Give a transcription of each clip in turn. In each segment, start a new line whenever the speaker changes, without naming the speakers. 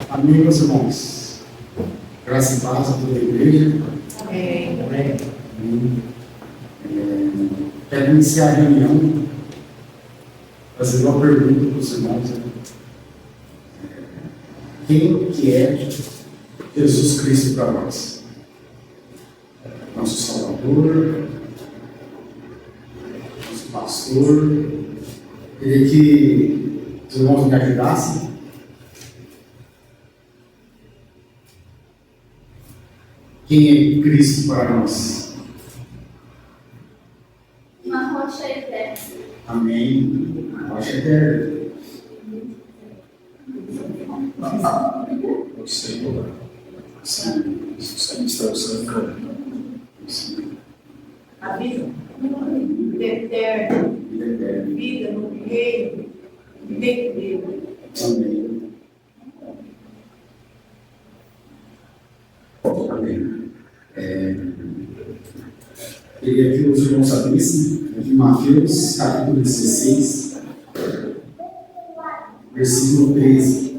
Amém, meus irmãos. Graça e paz a toda a igreja.
Amém.
Amém. Quero iniciar a reunião fazendo uma pergunta para os irmãos. Quem que é Jesus Cristo para nós? Nosso Salvador, nosso pastor. Queria que os irmãos me ajudassem. Quem é Cristo para nós?
Uma rocha eterna.
Amém. A rocha eterna.
O Senhor, sim, está usando
A vida eterna,
Vida eterna.
vida no reino, dentro dele.
Amém. Amém. Queria que os irmãos abrissem aqui em Mateus, capítulo 16, versículo 13.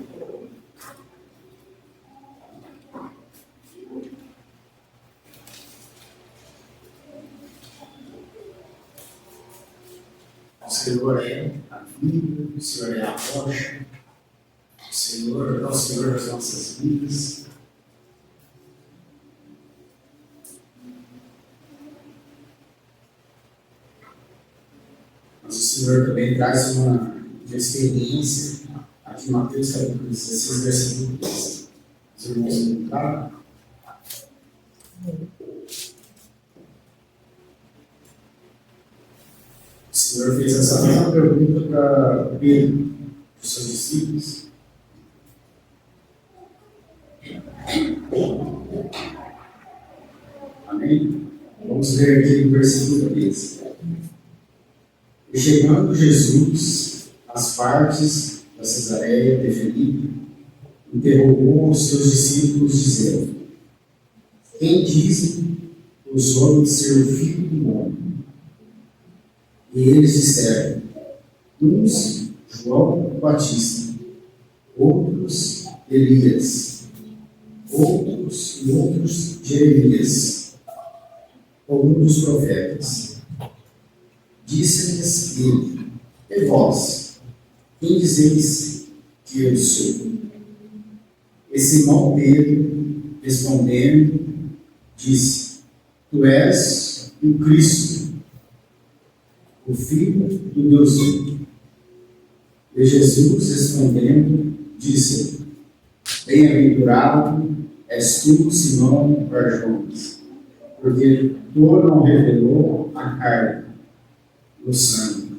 O Senhor é a vida, o Senhor é a rocha, o Senhor é o Senhor das nossas vidas. Mas o Senhor também traz uma experiência aqui em Mateus capítulo 16, versículo 13. Os irmãos encontraram? O Senhor fez essa mesma pergunta para Pedro, para os seus discípulos. Amém? Vamos ler aqui o versículo 13. E chegando Jesus às partes da Cesareia de Filipe, interrogou os seus discípulos, dizendo: Quem dizem os homens ser o Filho do Homem? E eles disseram: uns João Batista, outros Elias, outros Jeremias, ou um dos profetas. Disse-lhes ele: E vós, quem dizeis que eu sou? E Simão Pedro, respondendo, disse: Tu és o Cristo, o Filho do Deus vivo. E Jesus, respondendo, disse: Bem-aventurado és tu, Simão Barjonas, porque tu não revelou a carne no sangue,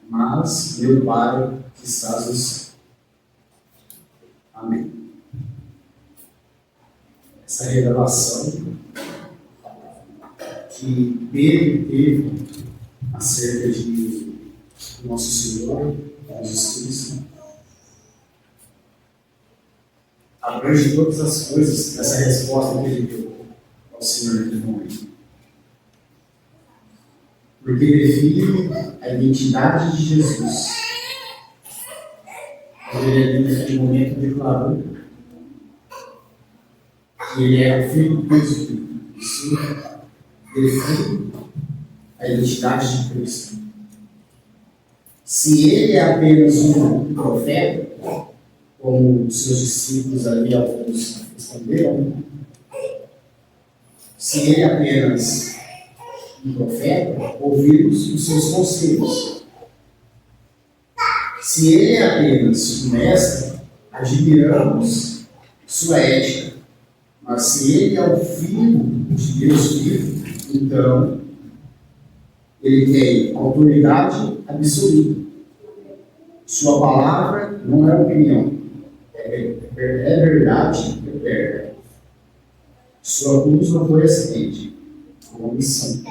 mas meu Pai que estás no céu. Amém. Essa revelação que Pedro teve acerca de nosso Senhor Jesus Cristo abrange todas as coisas dessa resposta que ele deu ao Senhor naquele momento. Porque define a identidade de Jesus. Ele naquele momento declarou que ele era o Filho do Deus vivo. Isso define a identidade de Cristo. Se ele é apenas um profeta, como os seus discípulos ali, alguns responderam, se ele é apenas um profeta, ouvimos os seus conselhos. Se ele é apenas um mestre, admiramos sua ética. Mas se ele é o Filho de Deus vivo, então ele tem autoridade absoluta. Sua palavra não é opinião, é verdade eterna. Sua cruz não foi acidente, foi uma missão.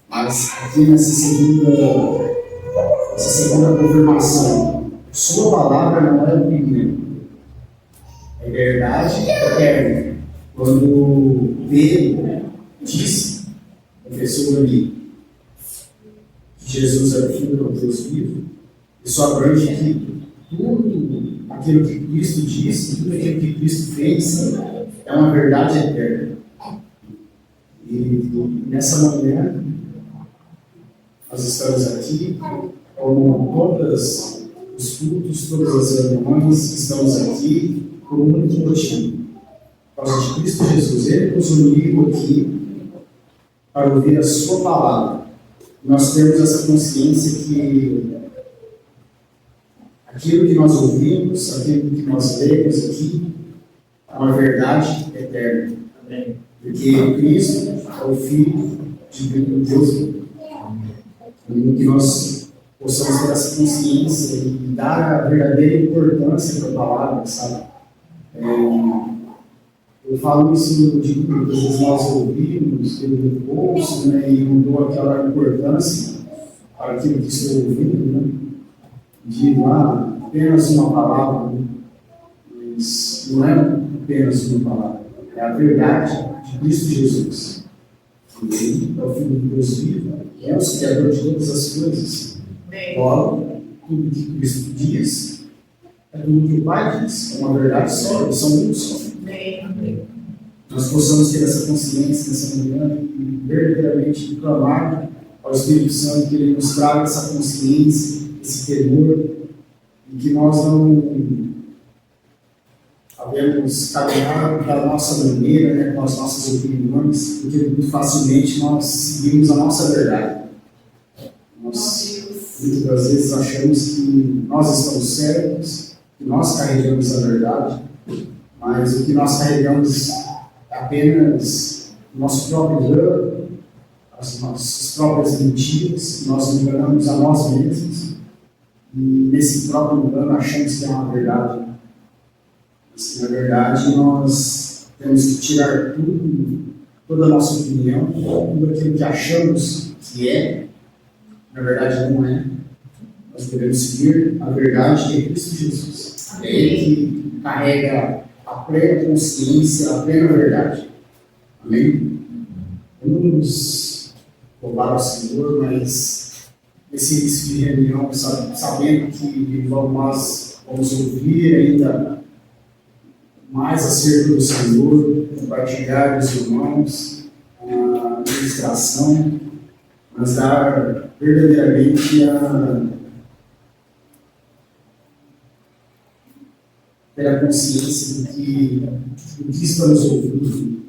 Mas aqui nessa segunda confirmação, sua palavra não é opinião, é verdade eterna. Quando Pedro disse, confessou ali, que Jesus é o Filho do Deus vivo, isso abrange que tudo aquilo que Cristo disse, tudo aquilo que Cristo fez é uma verdade eterna. E nessa manhã, nós estamos aqui, como todos os cultos, todas as reuniões, estamos aqui com um único motivo. Por causa de Cristo Jesus, Ele nos uniu aqui para ouvir a Sua palavra. Nós temos essa consciência que aquilo que nós ouvimos, aquilo que nós lemos aqui, é uma verdade eterna. Amém. Porque Cristo é o Filho de Deus. E que nós possamos ter essa consciência e dar a verdadeira importância para a palavra, sabe? Eu falo isso, eu digo que muitas vezes nós ouvimos, eu ouço, né, e não dou aquela importância para aquilo que estou ouvindo, né? Digo, apenas uma palavra, né? Mas não é apenas uma palavra, é a verdade de Cristo Jesus. Ele é o Filho de Deus vivo, é o Criador de todas as coisas. Logo, tudo que Cristo diz é tudo que o Pai diz, é uma verdade só, eles são um só. Nós possamos ter essa consciência nessa manhã e verdadeiramente clamar ao Espírito Santo que Ele nos traga essa consciência, esse temor, e que nós não havemos caminhado da nossa maneira, né, com as nossas opiniões, porque muito facilmente nós seguimos a nossa verdade. Nós, muitas das vezes, achamos que nós estamos certos, que nós carregamos a verdade, mas o que nós carregamos é apenas o nosso próprio engano, as nossas próprias mentiras, nós enganamos a nós mesmos, e nesse próprio engano achamos que é uma verdade. Mas, na verdade, nós temos que tirar tudo, toda a nossa opinião, tudo aquilo que achamos que é, na verdade não é. Nós devemos seguir a verdade que é Cristo Jesus. É Ele que carrega a plena consciência, a plena verdade. Amém? Vamos louvar ao Senhor, mas nesse início de reunião, sabendo que nós vamos ouvir ainda mais acerca do Senhor, compartilhar com os irmãos, a ministração, mas dar verdadeiramente ter a consciência de que o que estamos ouvindo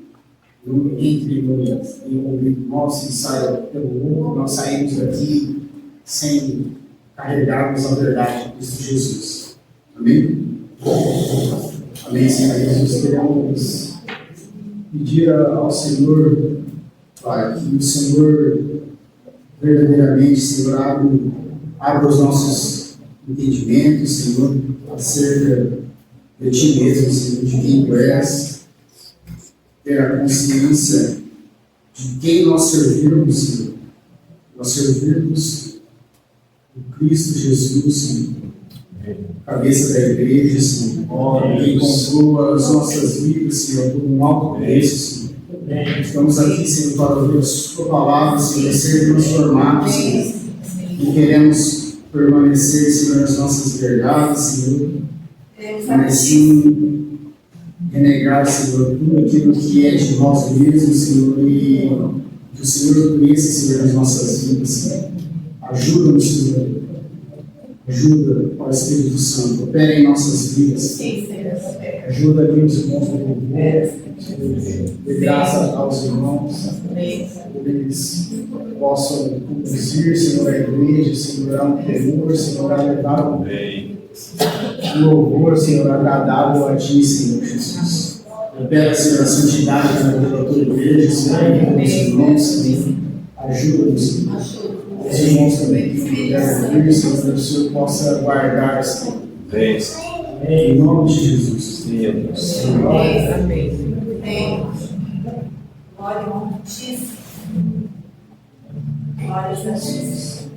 não entre em um ouvido nosso e saia pelo outro, nós saímos daqui sem carregarmos a verdade de Cristo Jesus. Amém? Amém, Senhor Jesus. Queremos pedir ao Senhor, Pai, que o Senhor verdadeiramente, Senhor, abra os nossos entendimentos, Senhor, acerca de Ti mesmo, Senhor, de quem Tu és, ter a consciência de quem nós servimos, Senhor. Nós servimos o Cristo Jesus, Senhor, cabeça da igreja, Senhor, quem comprou as nossas vidas, Senhor, por um alto preço, Senhor. Estamos aqui, Senhor, para ouvir a Sua palavra, Senhor, ser transformados, Senhor, e queremos permanecer, Senhor, nas nossas verdades, Senhor, mas sim renegar, Senhor, tudo aquilo que é de nós mesmos, Senhor, e que o Senhor conheça, Senhor, nas nossas vidas, Senhor. Ajuda-nos, Senhor. Ajuda, ó Espírito Santo, opera em nossas vidas. Ajuda ali os irmãos do povo, dê graça aos irmãos, eles possam conduzir, Senhor, a igreja, Senhor, a um temor, Senhor, a levar um louvor, Senhor, agradável a Ti, Senhor Jesus. Opera, Senhor, a santidade na vida da Tua igreja, Senhor, com os irmãos, Senhor. Ajuda-nos, Senhor. Os irmãos também que puderem vir, Senhor, que o Senhor possa guardar, Senhor. Em nome de Jesus.
Amém. Amém. Glória a Jesus. Glória a Jesus.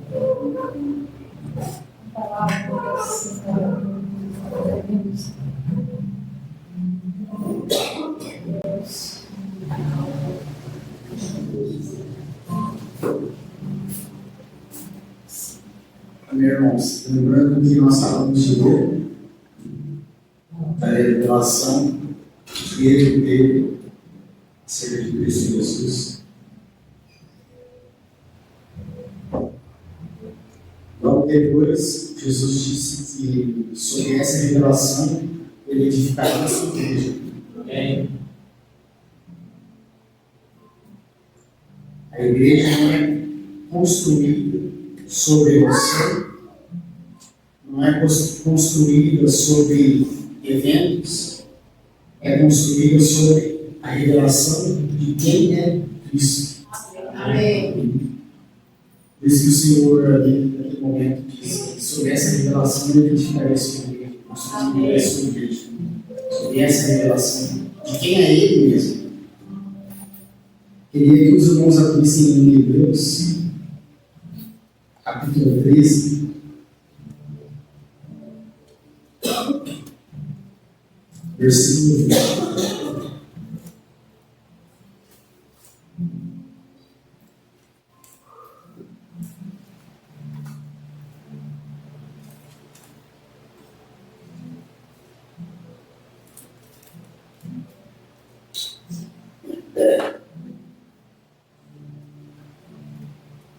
Amém, irmãos. Lembrando que nós acabamos de ler revelação que ele teve acerca de Cristo Jesus. Logo depois, Jesus disse que sobre essa revelação ele edificaria a sua igreja. A igreja não é construída sobre emoção, não é construída sobre eventos, é construída sobre a revelação de quem é Cristo.
Amém.
Por isso que o Senhor, ali, naquele momento, disse que sobre essa revelação ele edificaria a sua igreja, construiria a sua igreja. Sobre essa revelação de quem é Ele mesmo. Queria que os irmãos abrissem em Hebreus, capítulo 13. Versículo 20.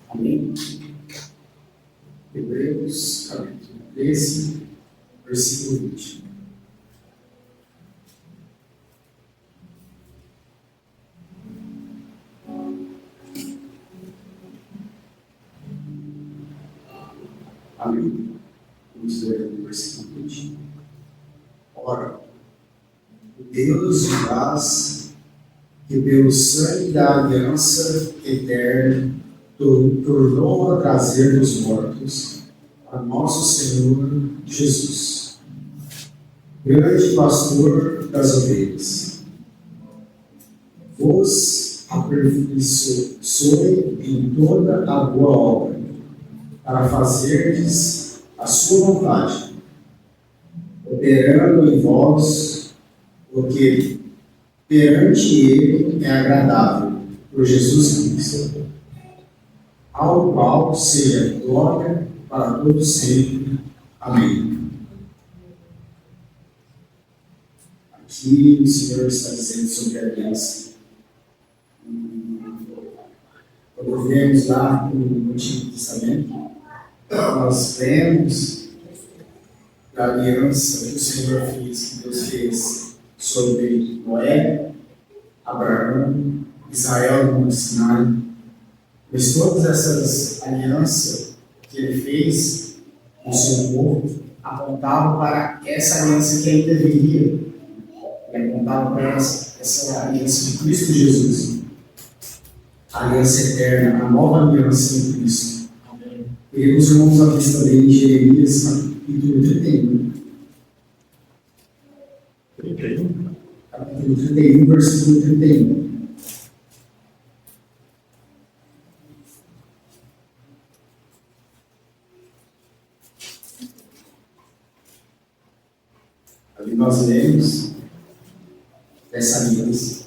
Amém. Hebreus, capítulo 13, versículo 20. Amém. Vamos ler o versículo 20. Ora, o Deus de paz, que pelo sangue da aliança eterna tornou a trazer dos mortos a nosso Senhor Jesus, grande pastor das ovelhas. Vos aperfeiçoe em toda a boa obra, para fazerdes a sua vontade, operando em vós o que perante Ele é agradável, por Jesus Cristo, ao qual seja glória para todos sempre. Amém. Aqui o Senhor está dizendo sobre a aliança. Quando vemos lá no Antigo Testamento, nós vemos a aliança que o Senhor fez, que Deus fez sobre Noé, Abraão, Israel no Monte Sinai. Mas todas essas alianças que ele fez com o seu povo apontavam para essa aliança que ainda viria. Ele apontava para essa aliança de Cristo Jesus. A aliança eterna, a nova aliança em Cristo. E os irmãos à vista também em Jeremias, capítulo 31.
31?
Capítulo 31, versículo 31. Ali nós lemos dessa aliança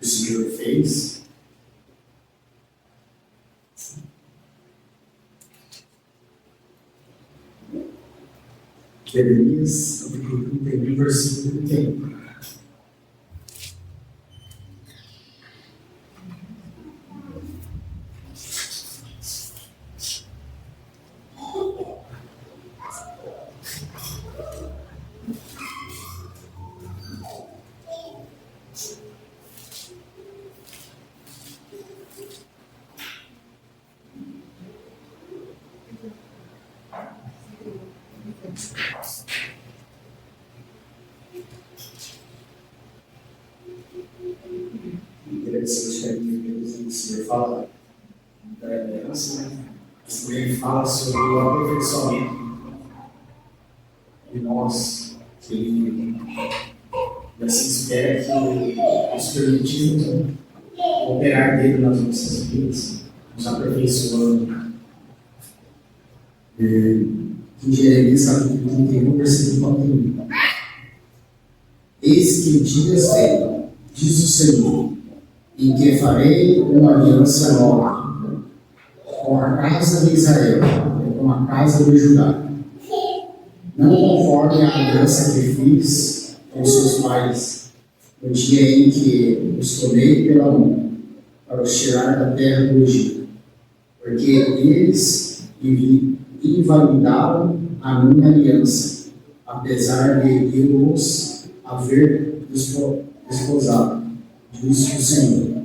que o Senhor fez. Jeremias, capítulo 31, versículo 31. Interessante que aqui o Senhor fala da aliança, né? Mas também ele fala sobre o aperfeiçoamento de nós, que ele assim espera que nos permitimos operar dele nas nossas vidas, nos aperfeiçoando. Em Jeremias capítulo 31, versículo 41. Eis que dias vem, diz o Senhor, em que farei uma aliança nova com a casa de Israel e com a casa de Judá. não conforme a aliança que fiz com seus pais, no dia em que os tomei pela mão, para os tirar da terra do Egito, porque eles invalidaram a minha aliança, apesar de eu os haver desposado, diz o Senhor.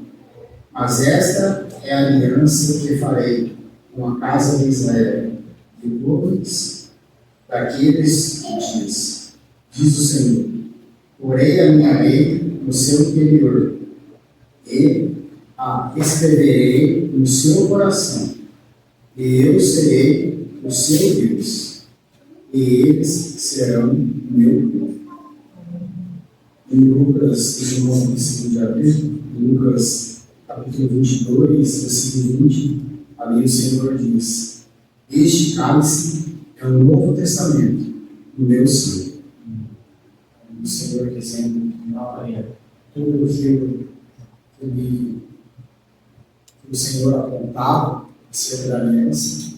Mas esta é a aliança que farei com a casa de Israel, depois daqueles dias, diz o Senhor. Porei a minha lei no seu interior e a escreverei no seu coração, e eu serei o seu Deus, e eles serão meu povo. Em Lucas, Lucas capítulo 22, versículo 20, ali o Senhor diz: este cálice é o Novo Testamento do meu sangue. O Senhor dizendo tudo aquilo que o Senhor apontava acerca da aliança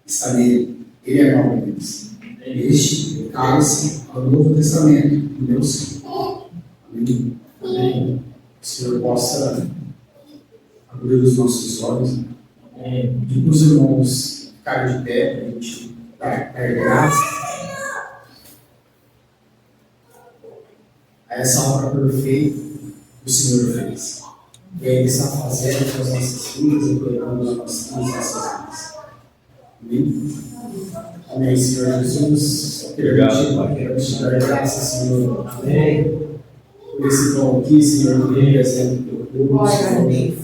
está nele. Ele é a nova aliança. Este cálice é o Novo Testamento do meu sangue. Amém. Amém. Que o Senhor possa abrir os nossos olhos. Amém. E para os irmãos ficarem de pé, para a gente dar graça a essa obra perfeita que o Senhor fez. E Ele está fazendo com as nossas vidas e cuidando das nossas vidas. Amém? Amém, Senhor Jesus. Queremos te dar graça, Senhor. Amém. Por esse pão aqui, Senhor, que representa o teu povo, Senhor.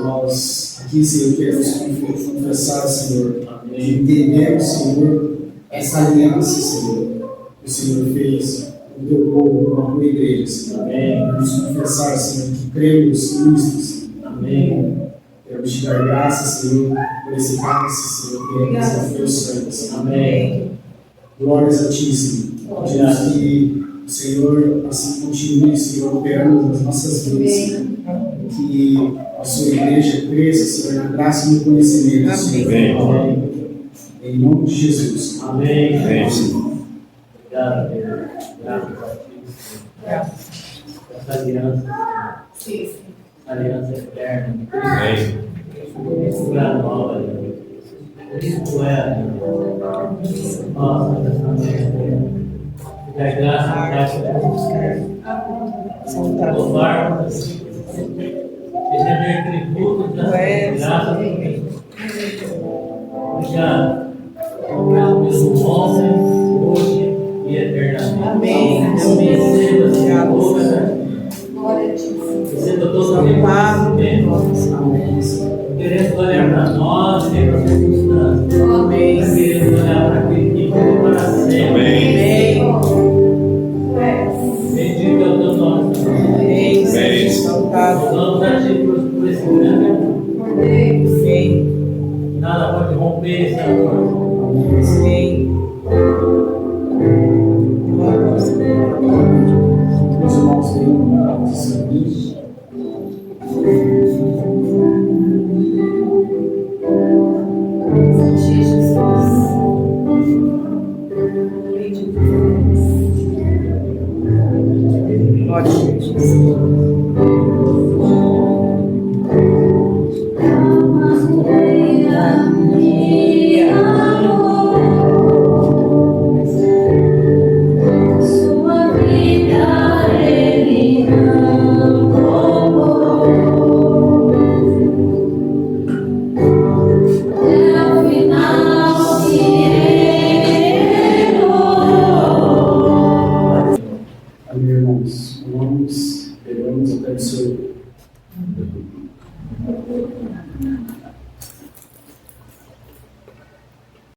Nós aqui, Senhor, queremos confessar, Senhor. Amém. Entendemos, Senhor, essa aliança, Senhor, que o Senhor fez o teu povo, com a tua igreja, Senhor. Amém. Vamos confessar, Senhor, que cremos nisto, Senhor. Amém. Queremos te dar graça, Senhor, por esse cálice, Senhor, que representa o teu sangue, Senhor. Amém. Glórias a ti, Senhor. Pedimos que o Senhor assim continue, Senhor, operando nas nossas vidas, Senhor. Que a sua igreja cresça, Senhor, na graça e no conhecimento, Senhor. Amém. Em nome de Jesus. Amém.
Amém.
Obrigado, Deus. Graças a ti, Senhor. Essa aliança, aliança eterna.
Amém.
Isso é a nova aliança. Isso é nossa testamento. Que a graça da louvarmos assim. E render tributo da graça também. Obrigado. Pelo mesmo homem, hoje e eternamente.
Amém.
Receba, Senhor,
Glória a ti.
receba todo o reconhecimento.
Amém.
Queremos olhar para nós, e para as circunstâncias.
Amém.
Queremos olhar para aquele que vive para sempre.
Amém.
Bendito é o teu nome, Senhor.
Amém.
Amém.
Exaltado.
Louvamos a ti por esse grande amor.
Amém.
Nada pode romper esse amor.
Amém.
Meus irmãos, venham se servir.
Glória a Jesus.
Sua vida ele não roubou. É o final que ele errou.
Amém, irmãos. Vamos, pegamos até o seu.